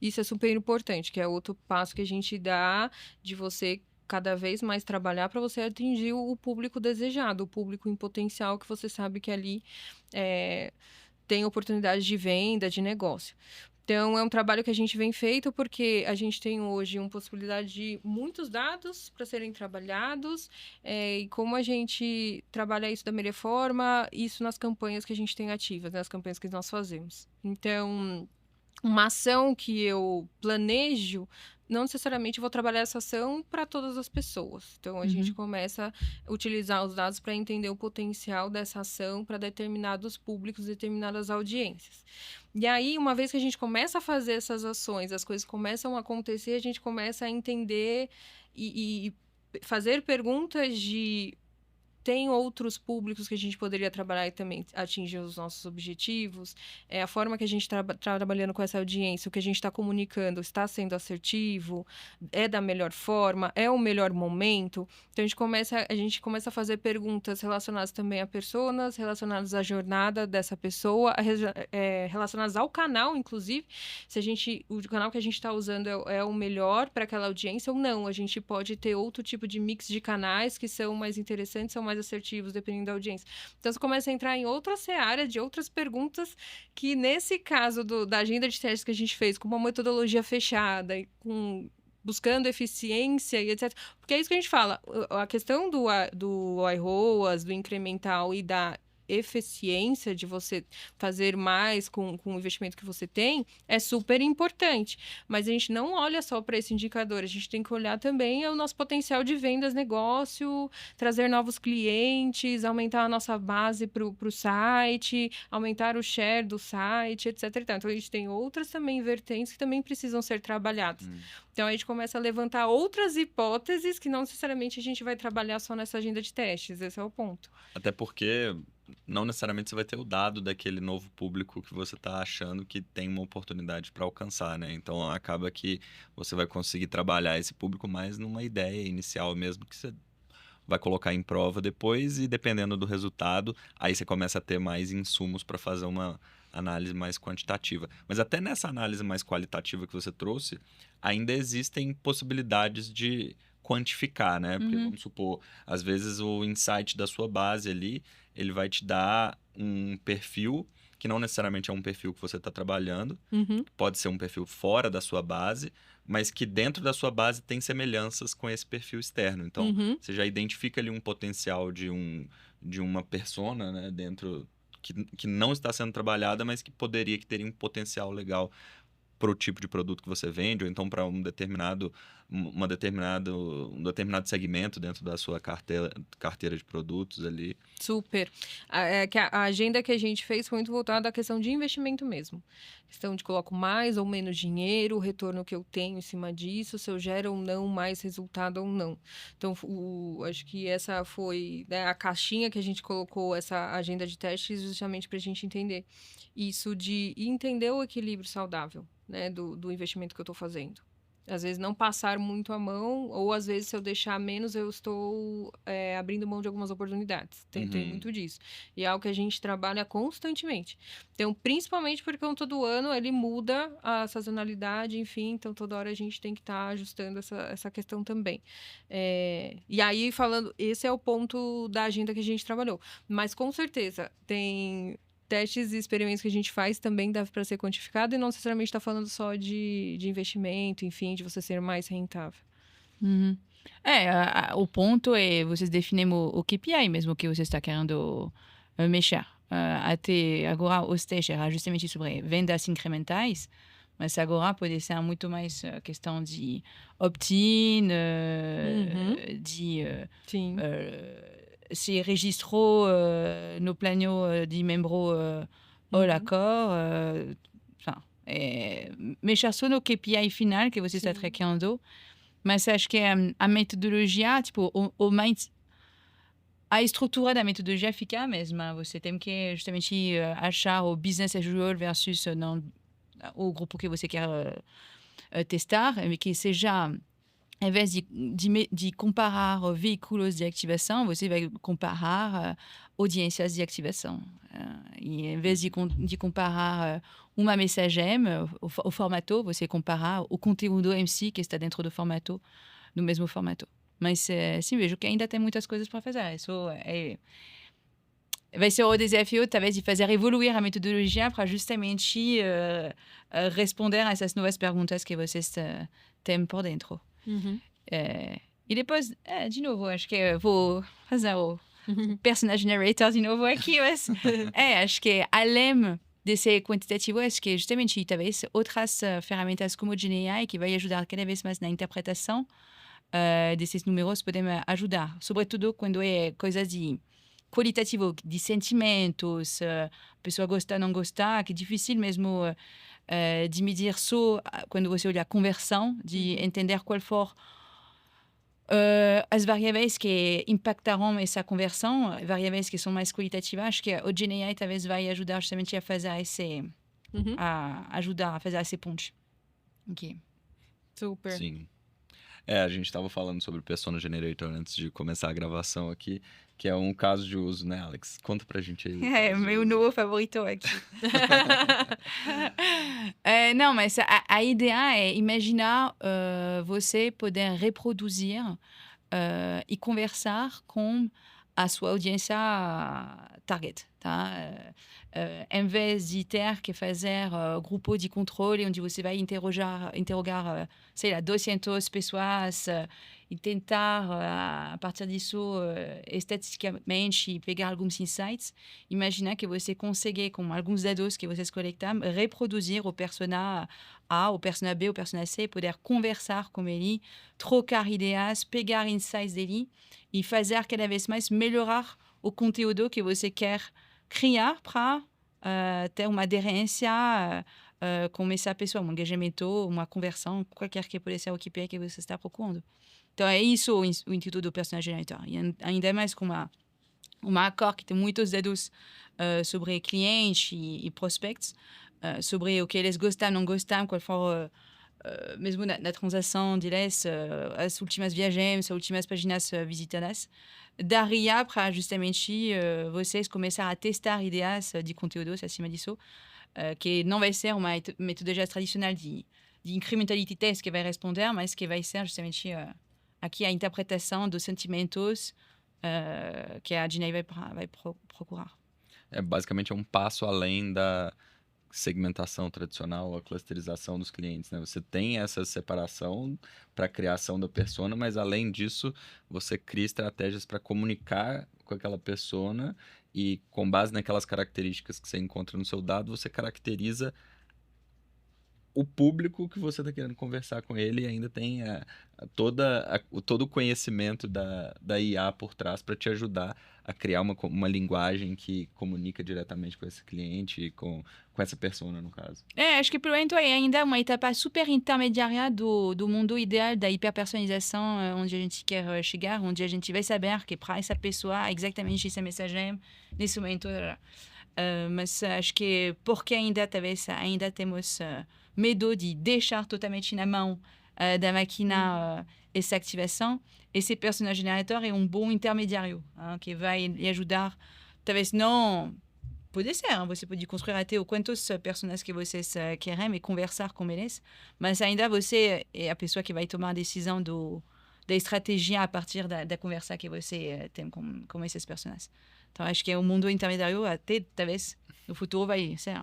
Isso é super importante, que é outro passo que a gente dá de você cada vez mais trabalhar para você atingir o público desejado, o público em potencial que você sabe que ali tem oportunidade de venda, de negócio. Então, é um trabalho que a gente vem feito porque a gente tem hoje uma possibilidade de muitos dados para serem trabalhados e como a gente trabalha isso da melhor forma, isso nas campanhas que a gente tem ativas, nas campanhas que nós fazemos. Então, uma ação que eu planejo, não necessariamente vou trabalhar essa ação para todas as pessoas. Então, a gente começa a utilizar os dados para entender o potencial dessa ação para determinados públicos, determinadas audiências. E aí, uma vez que a gente começa a fazer essas ações, as coisas começam a acontecer, a gente começa a entender e fazer perguntas de... Tem outros públicos que a gente poderia trabalhar e também atingir os nossos objetivos? A forma que a gente está trabalhando com essa audiência, o que a gente está comunicando, está sendo assertivo? É da melhor forma? É o melhor momento? Então, a gente começa a fazer perguntas relacionadas também a personas, relacionadas à jornada dessa pessoa, relacionadas ao canal, inclusive. Se o canal que a gente está usando é o melhor para aquela audiência ou não. A gente pode ter outro tipo de mix de canais que são mais interessantes, são mais assertivos, dependendo da audiência. Então, você começa a entrar em outra seara de outras perguntas que, nesse caso da agenda de testes que a gente fez, com uma metodologia fechada e buscando eficiência e etc. Porque é isso que a gente fala. A questão do iROAS, do incremental e da eficiência de você fazer mais com o investimento que você tem é super importante, mas a gente não olha só para esse indicador, a gente tem que olhar também o nosso potencial de vendas, negócio, trazer novos clientes, aumentar a nossa base para o site, aumentar o share do site, etc. Então a gente tem outras também vertentes que também precisam ser trabalhadas. Então a gente começa a levantar outras hipóteses que não necessariamente a gente vai trabalhar só nessa agenda de testes, esse é o ponto. Até porque não necessariamente você vai ter o dado daquele novo público que você está achando que tem uma oportunidade para alcançar, né? Então, acaba que você vai conseguir trabalhar esse público mais numa ideia inicial mesmo, que você vai colocar em prova depois e, dependendo do resultado, aí você começa a ter mais insumos para fazer uma análise mais quantitativa. Mas até nessa análise mais qualitativa que você trouxe, ainda existem possibilidades de quantificar, né? Porque, vamos supor, às vezes o insight da sua base ali, ele vai te dar um perfil que não necessariamente é um perfil que você está trabalhando, pode ser um perfil fora da sua base, mas que dentro da sua base tem semelhanças com esse perfil externo. Então, você já identifica ali um potencial de uma persona, né, dentro que não está sendo trabalhada, mas que teria um potencial legal para o tipo de produto que você vende, ou então para um determinado segmento dentro da sua carteira de produtos ali. Super. A agenda que a gente fez foi muito voltada à questão de investimento mesmo. Questão de coloco mais ou menos dinheiro, o retorno que eu tenho em cima disso, se eu gero ou não mais resultado ou não. Então, acho que essa foi, né, a caixinha que a gente colocou, essa agenda de testes, justamente para a gente entender isso, de entender o equilíbrio saudável, né, do investimento que eu estou fazendo. Às vezes não passar muito a mão, ou às vezes se eu deixar menos, eu estou abrindo mão de algumas oportunidades. Tem muito disso. E é algo que a gente trabalha constantemente. Então, principalmente porque todo ano ele muda a sazonalidade, enfim, então toda hora a gente tem que estar ajustando essa questão também. E aí, falando, esse é o ponto da agenda que a gente trabalhou. Mas com certeza, tem testes e experimentos que a gente faz também deve para ser quantificado e não necessariamente está falando só de investimento, enfim, de você ser mais rentável. Uhum. O ponto é vocês definem o KPI mesmo que você está querendo mexer. Até agora, os testes eram justamente sobre vendas incrementais, mas agora pode ser muito mais questão de opt-in, de Sim. se registrou no plano de membro ou l'accord. Mexer só no KPI final que você está traqueando, mas acho que a metodologia, tipo, a estrutura da metodologia fica a mesma. Você tem que justamente achar o business as usual versus o grupo que você quer testar, que seja, ao invés de comparar veículos de ativação, você vai comparar audiências de ativação. E ao invés de comparar uma mensagem, o formato, você comparar o conteúdo em si que está dentro do formato, no mesmo formato. Mas sim, vejo que ainda tem muitas coisas para fazer. Isso vai ser o desafio, talvez, de fazer evoluir a metodologia para justamente responder a essas novas perguntas que vocês têm por dentro. E depois, de novo, acho que vou fazer o personagem narrator de novo aqui, mas acho que além desse quantitativo, acho que justamente talvez outras ferramentas como o GenAI que vai ajudar cada vez mais na interpretação desses números podem ajudar, sobretudo quando é coisas de qualitativo, de sentimentos, pessoa gostar, não gostar, que é difícil mesmo de medir só quando você olha a conversão, de entender qual for as variáveis que impactarão essa conversão, variáveis que são mais qualitativas. Acho que o GenAI talvez vai ajudar justamente a fazer ajudar a fazer esse ponte. Ok. Super. Sim. A gente estava falando sobre o Persona Generator antes de começar a gravação aqui, que é um caso de uso, né, Alex? Conta pra gente aí. É meu novo favorito aqui. Não, mas a ideia é imaginar você poder reproduzir e conversar com a sua audiência target, tá? Em vez de ter que fazer grupo de controle onde você vai interrogar, sei lá, 200 pessoas e tentar, a partir disso, estatisticamente, pegar alguns insights. Imagina que você consegue, com alguns dados que vocês coletam, reproduzir o persona A, o persona B, o persona C, poder conversar com ele, trocar ideias, pegar insights dele e fazer cada vez mais melhorar o conteúdo que você quer criar para ter uma aderência com essa pessoa, um engajamento, uma conversão, qualquer que pode ser o KPI que você está procurando. Então, é isso o intuito do Personal Generator. E ainda mais com uma accord que tem muitos dados sobre clientes e prospects, sobre o que eles gostam, não gostam, qual for mesmo na transação deles, as últimas viagens, as últimas páginas visitadas, daria para justamente vocês começar a testar ideias de conteúdos acima disso, que não vai ser uma metodologia tradicional de incrementality test que vai responder, mas que vai ser justamente aqui a interpretação dos sentimentos que a GenAI vai procurar. Basicamente é um passo além da segmentação tradicional, a clusterização dos clientes, né? Você tem essa separação para a criação da persona, mas além disso, você cria estratégias para comunicar com aquela persona e com base naquelas características que você encontra no seu dado, você caracteriza o público que você está querendo conversar com ele e ainda tem todo o conhecimento da IA por trás para te ajudar a criar uma linguagem que comunica diretamente com esse cliente e com essa persona, no caso. Acho que, pelo menos, é ainda uma etapa super intermediária do mundo ideal da hiperpersonalização, onde a gente quer chegar, onde a gente vai saber que para essa pessoa exatamente essa mensagem nesse momento. Mas acho que porque talvez ainda temos medo de deixar totalmente na mão da máquina essa ativação, esse personagem generator é um bom intermediário que vai lhe ajudar. Talvez não... Pode ser, você pode construir até quantos personagens que vocês querem e conversar com eles, mas ainda você é a pessoa que vai tomar a decisão da estratégia a partir da conversa que você tem com esses personagens. Então, acho que é um mundo intermediário até, talvez, No futuro vai ser...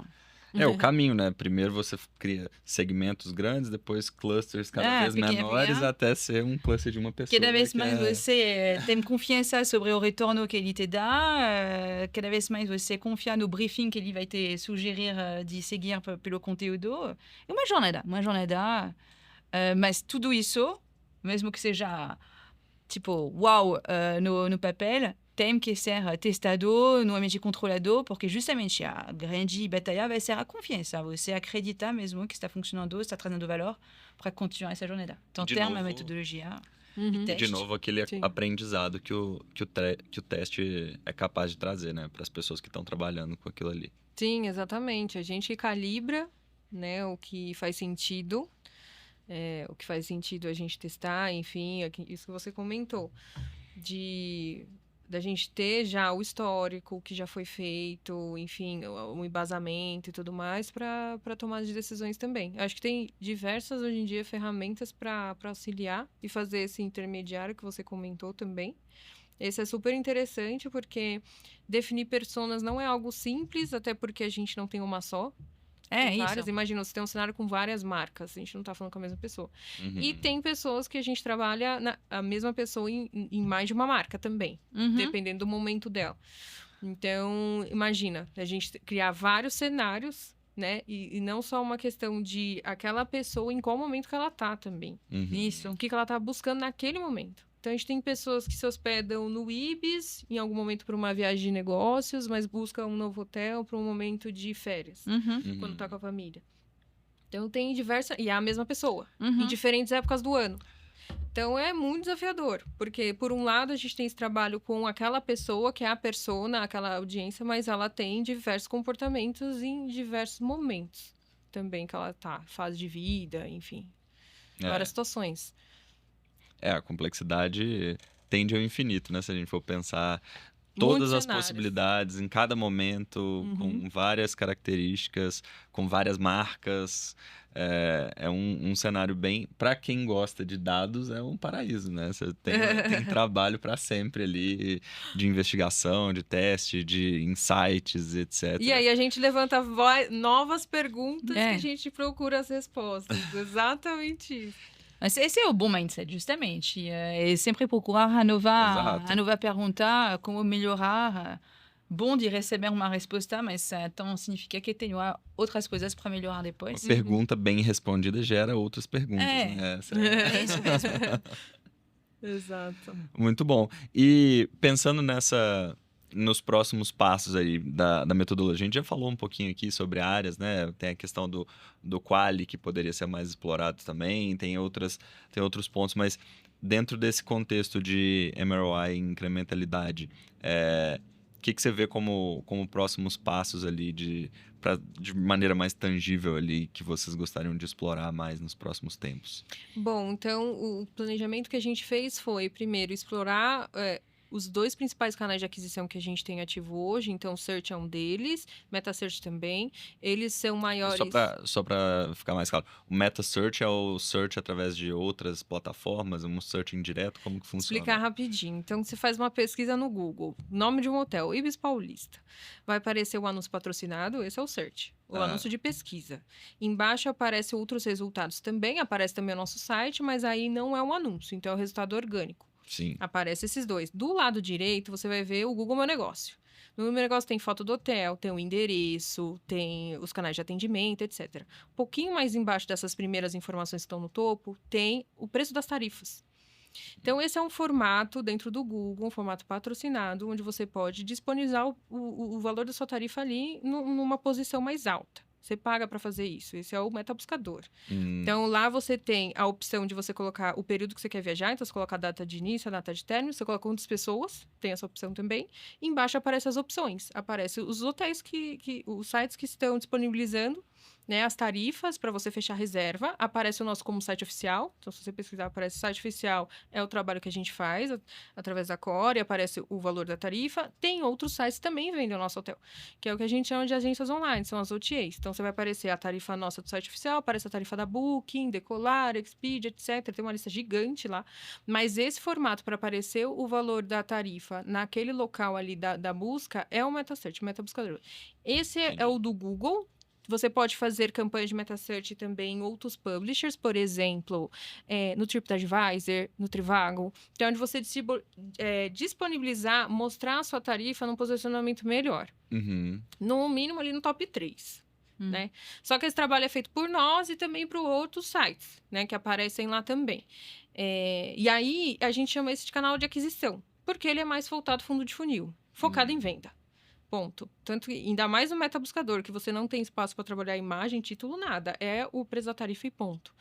É o caminho, né? Primeiro você cria segmentos grandes, depois clusters cada vez menores, até ser um cluster de uma pessoa. Cada vez mais você tem confiança sobre o retorno que ele te dá, cada vez mais você confia no briefing que ele vai te sugerir de seguir pelo conteúdo. É uma jornada, mas tudo isso, mesmo que seja tipo, uau, no papel, tem que ser testado no ambiente controlado, porque justamente a grande batalha vai ser a confiança. Você acredita mesmo que está funcionando, está trazendo valor para continuar essa jornada. Então, tem uma metodologia de teste. De novo, aquele aprendizado que o teste é capaz de trazer, né? Para as pessoas que estão trabalhando com aquilo ali. Sim, exatamente. A gente calibra, né, o que faz sentido. O que faz sentido a gente testar, enfim, isso que você comentou. Da gente ter já o histórico, o que já foi feito, enfim, o embasamento e tudo mais para tomar de decisões também. Acho que tem diversas, hoje em dia, ferramentas para auxiliar e fazer esse intermediário que você comentou também. Esse é super interessante porque definir personas não é algo simples, até porque a gente não tem uma só. Várias. Imagina, você tem um cenário com várias marcas, a gente não tá falando com a mesma pessoa. E tem pessoas que a gente trabalha a mesma pessoa em mais de uma marca também, dependendo do momento dela. Então, imagina, a gente criar vários cenários, né? E não só uma questão de aquela pessoa em qual momento que ela tá também. Isso. O que ela tá buscando naquele momento. Então, a gente tem pessoas que se hospedam no Ibis, em algum momento para uma viagem de negócios, mas buscam um novo hotel para um momento de férias, quando tá com a família. Então, tem diversas... E é a mesma pessoa, em diferentes épocas do ano. Então, é muito desafiador, porque, por um lado, a gente tem esse trabalho com aquela pessoa, que é a persona, aquela audiência, mas ela tem diversos comportamentos em diversos momentos também que ela tá, fase de vida, enfim, várias situações. A complexidade tende ao infinito, né? Se a gente for pensar todas as possibilidades em cada momento, com várias características, com várias marcas. É um cenário bem... Para quem gosta de dados, é um paraíso, né? Você tem trabalho para sempre ali, de investigação, de teste, de insights, etc. E aí a gente levanta novas perguntas que a gente procura as respostas. Exatamente isso. Mas esse é o bom mindset, justamente. É sempre procurar renovar perguntar, como melhorar. Bom de receber uma resposta, mas então significa que tem outras coisas para melhorar depois. Uma pergunta bem respondida gera outras perguntas. Né? É isso mesmo. Exato. Muito bom. E pensando nos próximos passos aí da metodologia, a gente já falou um pouquinho aqui sobre áreas, né? Tem a questão do quali, que poderia ser mais explorado também, tem outros pontos, mas dentro desse contexto de MROI e incrementalidade, o que você vê como próximos passos ali de maneira mais tangível ali que vocês gostariam de explorar mais nos próximos tempos? Bom, então o planejamento que a gente fez foi, primeiro, explorar os dois principais canais de aquisição que a gente tem ativo hoje. Então, o Search é um deles, Meta-Search também. Eles são maiores... Só para ficar mais claro, o Meta-Search é o search através de outras plataformas, um search indireto, como que funciona? Explicar rapidinho. Então, você faz uma pesquisa no Google, nome de um hotel, Ibis Paulista. Vai aparecer o anúncio patrocinado, esse é o Search. O anúncio de pesquisa. Embaixo aparece outros resultados também, aparece também o nosso site, mas aí não é um anúncio, então é o resultado orgânico. Sim. Aparece esses dois. Do lado direito, você vai ver o Google Meu Negócio. No Meu Negócio tem foto do hotel, tem o endereço, tem os canais de atendimento, etc. Um pouquinho mais embaixo dessas primeiras informações que estão no topo, tem o preço das tarifas. Então, esse é um formato dentro do Google, um formato patrocinado, onde você pode disponibilizar o valor da sua tarifa ali numa posição mais alta. Você paga para fazer isso. Esse é o metabuscador. Então, lá você tem a opção de você colocar o período que você quer viajar. Então, você coloca a data de início, a data de término. Você coloca quantas pessoas. Tem essa opção também. Embaixo aparecem as opções. Aparecem os hotéis, os sites que estão disponibilizando né, as tarifas para você fechar reserva. Aparece o nosso como site oficial. Então, se você pesquisar, aparece site oficial, é o trabalho que a gente faz através da Core, aparece o valor da tarifa. Tem outros sites que também vendem o nosso hotel, que é o que a gente chama de agências online, são as OTAs. Então, você vai aparecer a tarifa nossa do site oficial, aparece a tarifa da Booking, Decolar, Expedia, etc. Tem uma lista gigante lá. Mas esse formato para aparecer o valor da tarifa naquele local ali da busca é o MetaSearch, o MetaBuscador. Esse é o do Google. Você pode fazer campanhas de MetaSearch também em outros publishers, por exemplo, no TripAdvisor, no Trivago, que é onde você disponibilizar, mostrar a sua tarifa num posicionamento melhor. Uhum. No mínimo ali no top 3. Né? Só que esse trabalho é feito por nós e também para outros sites, né, que aparecem lá também. E aí a gente chama esse de canal de aquisição, porque ele é mais voltado fundo de funil, focado em venda. Ponto. Tanto que, ainda mais no MetaBuscador, que você não tem espaço para trabalhar imagem, título, nada. É o preço da tarifa e ponto.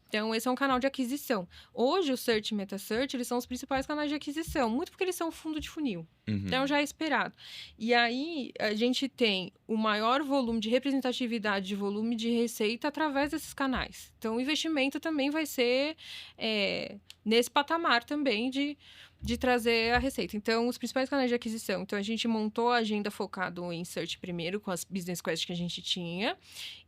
Então, esse é um canal de aquisição. Hoje, o Search e MetaSearch, eles são os principais canais de aquisição, muito porque eles são fundo de funil. Uhum. Então, já é esperado. E aí, a gente tem o maior volume de representatividade, de volume de receita através desses canais. Então, o investimento também vai ser nesse patamar também de trazer a receita. Então, os principais canais de aquisição. Então, a gente montou a agenda focado em Search primeiro, com as business quests que a gente tinha,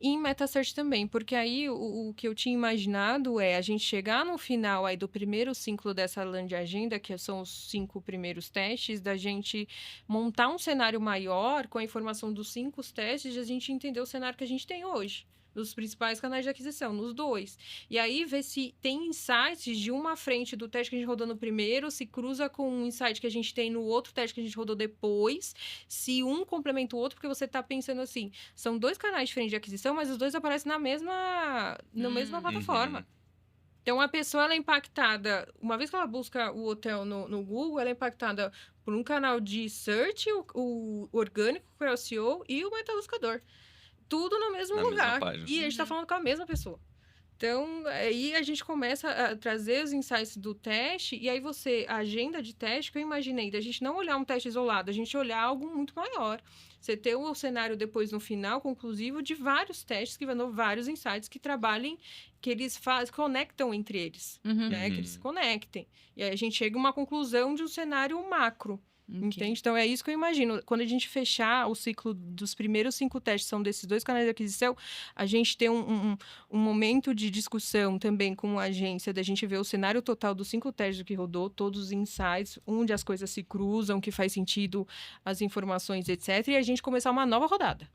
e em MetaSearch também, porque aí o que eu tinha imaginado é a gente chegar no final aí do primeiro ciclo dessa landing agenda, que são os 5 primeiros testes, da gente montar um cenário maior com a informação dos 5 testes, e a gente entender o cenário que a gente tem hoje. Dos principais canais de aquisição, nos 2. E aí, ver se tem insights de uma frente do teste que a gente rodou no primeiro, se cruza com um insight que a gente tem no outro teste que a gente rodou depois, se um complementa o outro, porque você está pensando assim, são 2 canais diferentes de aquisição, mas os 2 aparecem na mesma plataforma. Então, a pessoa ela é impactada, uma vez que ela busca o hotel no Google, ela é impactada por um canal de search, o orgânico, que é o SEO, e o MetaBuscador. Tudo no mesmo lugar. E a gente está falando com a mesma pessoa. Então, aí a gente começa a trazer os insights do teste, e aí a agenda de teste que eu imaginei, da gente não olhar um teste isolado, a gente olhar algo muito maior. Você ter o cenário depois, no final, conclusivo, de vários testes que vão vários insights que trabalhem, que eles conectam entre eles, né? Que eles se conectem. E aí a gente chega a uma conclusão de um cenário macro. Okay. Entende? Então, é isso que eu imagino. Quando a gente fechar o ciclo dos primeiros 5 testes, são desses 2 canais de aquisição, a gente tem um momento de discussão também com a agência, da gente ver o cenário total dos 5 testes que rodou, todos os insights, onde as coisas se cruzam, que faz sentido as informações, etc. E a gente começar uma nova rodada.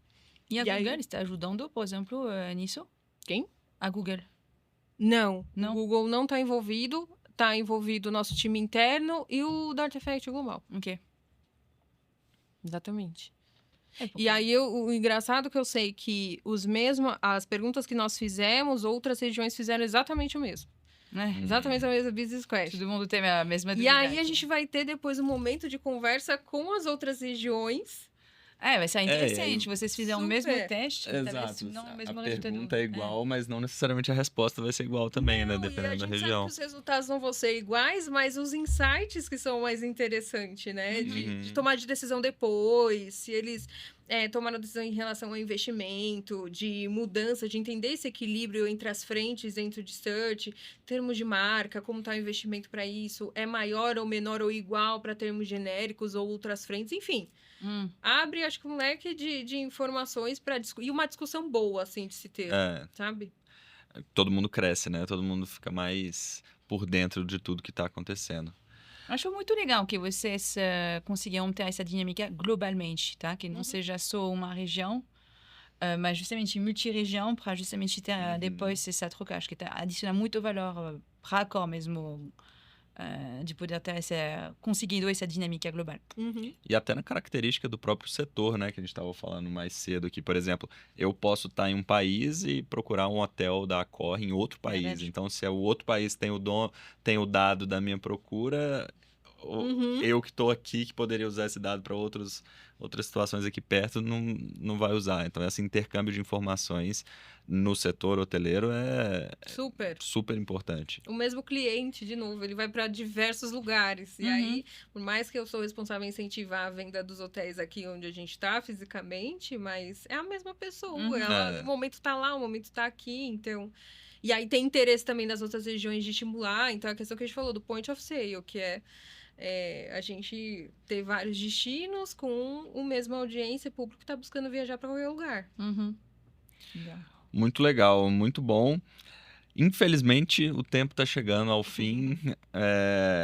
E a Google está ajudando, por exemplo, nisso? Quem? A Google. Não. O Google não está envolvido. Está envolvido o nosso time interno e o da Artefact Global. Ok. Exatamente. E aí, o engraçado é que eu sei que as perguntas que nós fizemos, outras regiões fizeram exatamente o mesmo. Exatamente a mesma business question. Todo mundo tem a mesma dúvida. E aí, a gente vai ter depois um momento de conversa com as outras regiões. Vai ser interessante. Vocês fizeram o mesmo teste. Exato. Não, a pergunta é igual, mas não necessariamente a resposta vai ser igual também, né? Dependendo da região. Sabe que os resultados não vão ser iguais, mas os insights que são mais interessantes, né? De tomar de decisão depois, se eles tomaram decisão em relação ao investimento, de mudança, de entender esse equilíbrio entre as frentes dentro de search, termos de marca, como está o investimento para isso, é maior ou menor ou igual para termos genéricos ou outras frentes, enfim. Abre, acho que um leque de informações para e uma discussão boa, assim, de se ter, sabe? Todo mundo cresce, né? Todo mundo fica mais por dentro de tudo que está acontecendo. Acho muito legal que vocês conseguiram ter essa dinâmica globalmente, tá? Que não seja só uma região, mas justamente multi-região, para justamente ter depois essa troca. Acho que adiciona muito valor para a Core mesmo, de poder ter conseguido essa dinâmica global. E até na característica do próprio setor, né? Que a gente estava falando mais cedo aqui. Por exemplo, eu posso estar em um país e procurar um hotel da Core em outro país. Então, se o outro país tem o dado da minha procura, eu que estou aqui, que poderia usar esse dado para outros outras situações aqui perto não vai usar. Então, esse intercâmbio de informações no setor hoteleiro é super importante. O mesmo cliente, de novo, ele vai para diversos lugares. E aí, por mais que eu sou responsável em incentivar a venda dos hotéis aqui onde a gente está fisicamente, mas é a mesma pessoa. O momento está lá, o momento está aqui, então... E aí tem interesse também das outras regiões de estimular. Então, a questão que a gente falou do point of sale, que é a gente ter vários destinos com a mesma audiência, público que está buscando viajar para qualquer lugar. Muito legal, muito bom. Infelizmente, o tempo está chegando ao fim.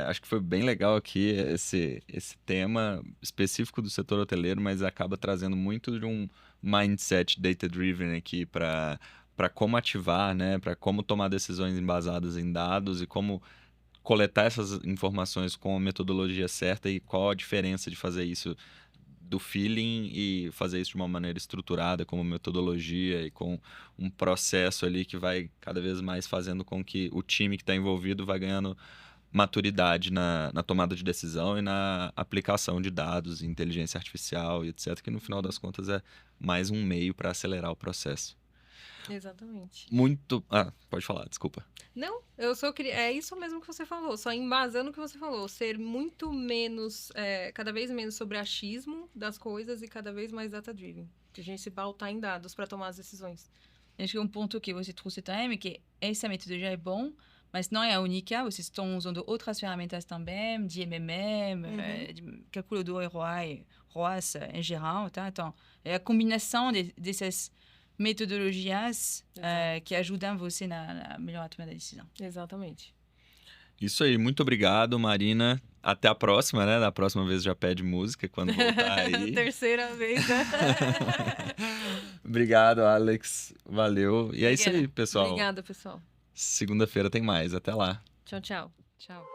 Acho que foi bem legal aqui esse tema específico do setor hoteleiro, mas acaba trazendo muito de um mindset data-driven aqui para como ativar, né? Para como tomar decisões embasadas em dados e como coletar essas informações com a metodologia certa e qual a diferença de fazer isso do feeling e fazer isso de uma maneira estruturada, como metodologia e com um processo ali que vai cada vez mais fazendo com que o time que está envolvido vai ganhando maturidade na tomada de decisão e na aplicação de dados, inteligência artificial e etc., que no final das contas é mais um meio para acelerar o processo. Exatamente. Pode falar, desculpa. Não, é isso mesmo que você falou, só embasando o que você falou, ser muito menos, cada vez menos sobre achismo das coisas e cada vez mais data-driven, que a gente se pautar em dados para tomar as decisões. Acho que ponto que você trouxe também é que essa metodologia é bom, mas não é a única, vocês estão usando outras ferramentas também, de de calculador ROAS em geral, tá? Então, é a combinação dessas metodologias que ajudam você na melhor tomada de decisão. Exatamente. Isso aí, muito obrigado, Marina. Até a próxima, né? Da próxima vez já pede música quando voltar aí. Terceira vez. Obrigado, Alex. Valeu. E é isso aí, pessoal. Obrigada, pessoal. Segunda-feira tem mais. Até lá. Tchau, tchau. Tchau.